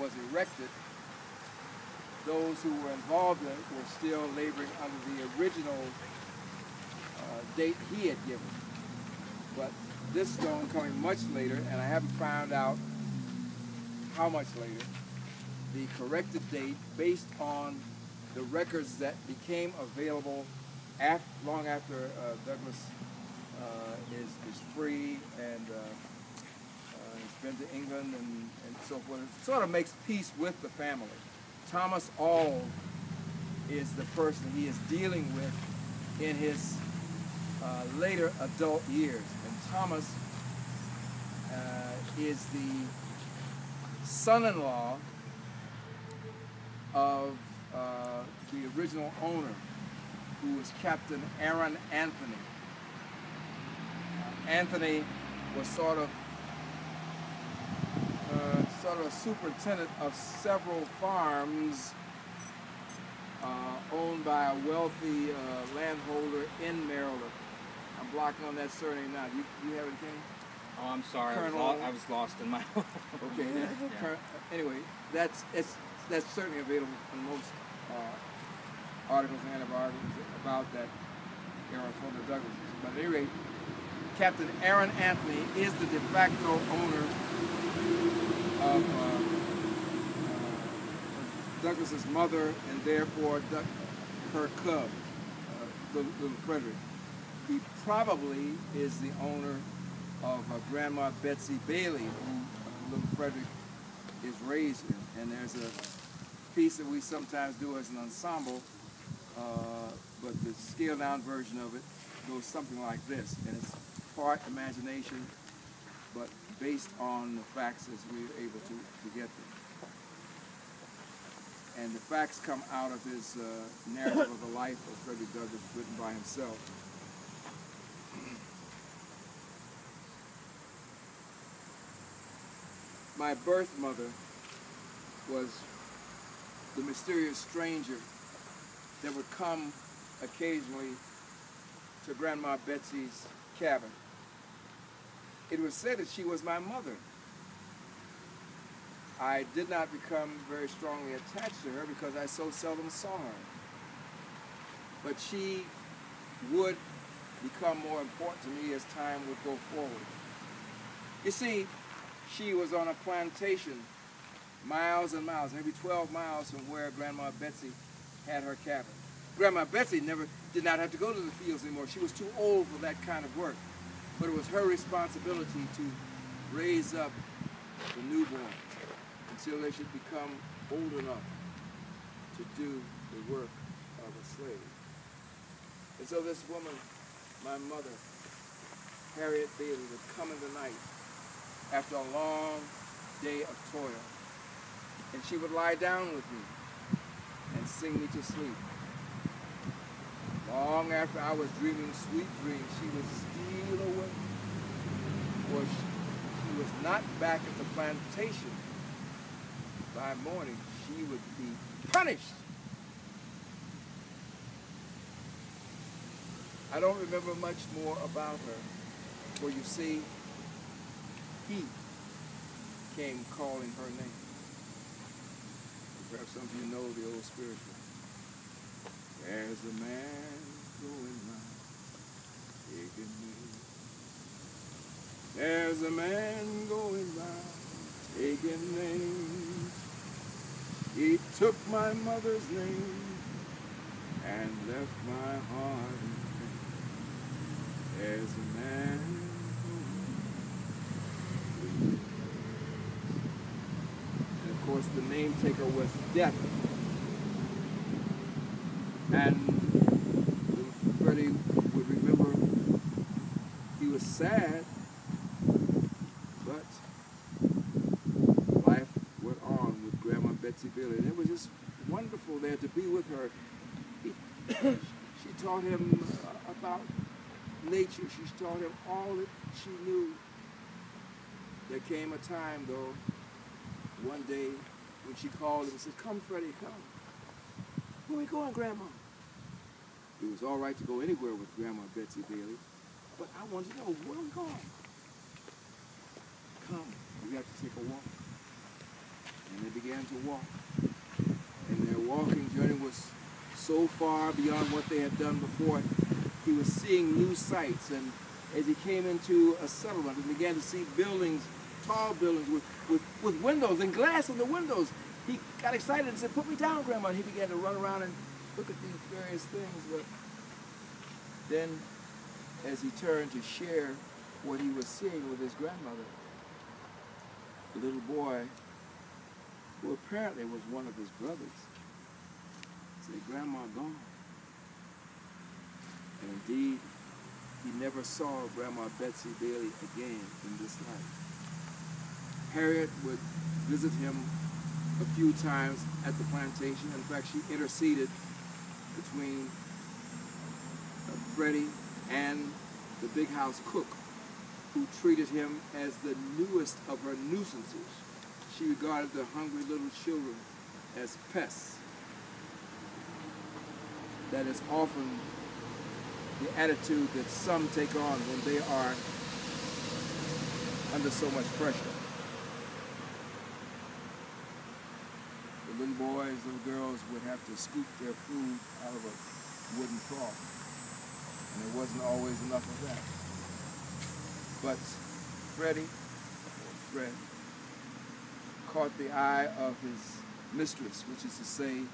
was erected, those who were involved in it were still laboring under the original date he had given. But this stone coming much later, and I haven't found out how much later, the corrected date based on the records that became available long after Douglass is free and has been to England and so forth. It sort of makes peace with the family. Thomas Auld is the person he is dealing with in his later adult years. And Thomas is the son-in-law of the original owner, who was Captain Aaron Anthony. Anthony was sort of a superintendent of several farms owned by a wealthy landholder in Maryland. I'm blocking on that surname now. Do you have anything? Oh, I'm sorry. I was lost in my own. Okay. Anyway, that's certainly available in most articles and articles about that era for the Douglasses. But at any rate, Captain Aaron Anthony is the de facto owner of Douglas's mother, and therefore her cub, little Fredrick. He probably is the owner of Grandma Betsy Bailey, who little Fredrick is raised in. And there's a piece that we sometimes do as an ensemble, but the scaled down version of it goes something like this. And it's part imagination, but based on the facts as we were able to get them. And the facts come out of his narrative of the life of Fredrick Douglass, written by himself. My birth mother was the mysterious stranger that would come occasionally to Grandma Betsy's cabin. It was said that she was my mother. I did not become very strongly attached to her because I so seldom saw her. But she would become more important to me as time would go forward. You see, she was on a plantation miles and miles, maybe 12 miles from where Grandma Betsy had her cabin. Grandma Betsy did not have to go to the fields anymore. She was too old for that kind of work. But it was her responsibility to raise up the newborns until they should become old enough to do the work of a slave. And so this woman, my mother, Harriet Bailey, would come in the night after a long day of toil, and she would lie down with me and sing me to sleep. Long after I was dreaming sweet dreams, she would steal away, for she was not back at the plantation. By morning, she would be punished. I don't remember much more about her, for you see, he came calling her name. Perhaps some of you know the old spiritual. There's a man going round taking names. There's a man going round taking names. He took my mother's name and left my heart in pain. There's a man going round. And of course the name taker was Death. And Freddie would remember he was sad, but life went on with Grandma Betsy Bailey. And it was just wonderful there to be with her. She taught him about nature. She taught him all that she knew. There came a time, though, one day when she called him and said, "Come, Freddie, come. Where are we going, Grandma?" It was all right to go anywhere with Grandma Betsy Bailey, but I wanted to know, where are we going? Come, we have to take a walk. And they began to walk. And their walking journey was so far beyond what they had done before. He was seeing new sights, and as he came into a settlement and began to see buildings, tall buildings with windows and glass in the windows, he got excited and said, "Put me down, Grandma." And he began to run around and look at these various things. But then, as he turned to share what he was seeing with his grandmother, the little boy, who apparently was one of his brothers, said, "Grandma gone." And indeed, he never saw Grandma Betsy Bailey again in this life. Harriet would visit him a few times at the plantation. In fact, she interceded between Freddie and the big house cook, who treated him as the newest of her nuisances. She regarded the hungry little children as pests. That is often the attitude that some take on when they are under so much pressure. The little boys, little girls would have to scoop their food out of a wooden trough, and there wasn't always enough of that. But Fred, caught the eye of his mistress, which is to say,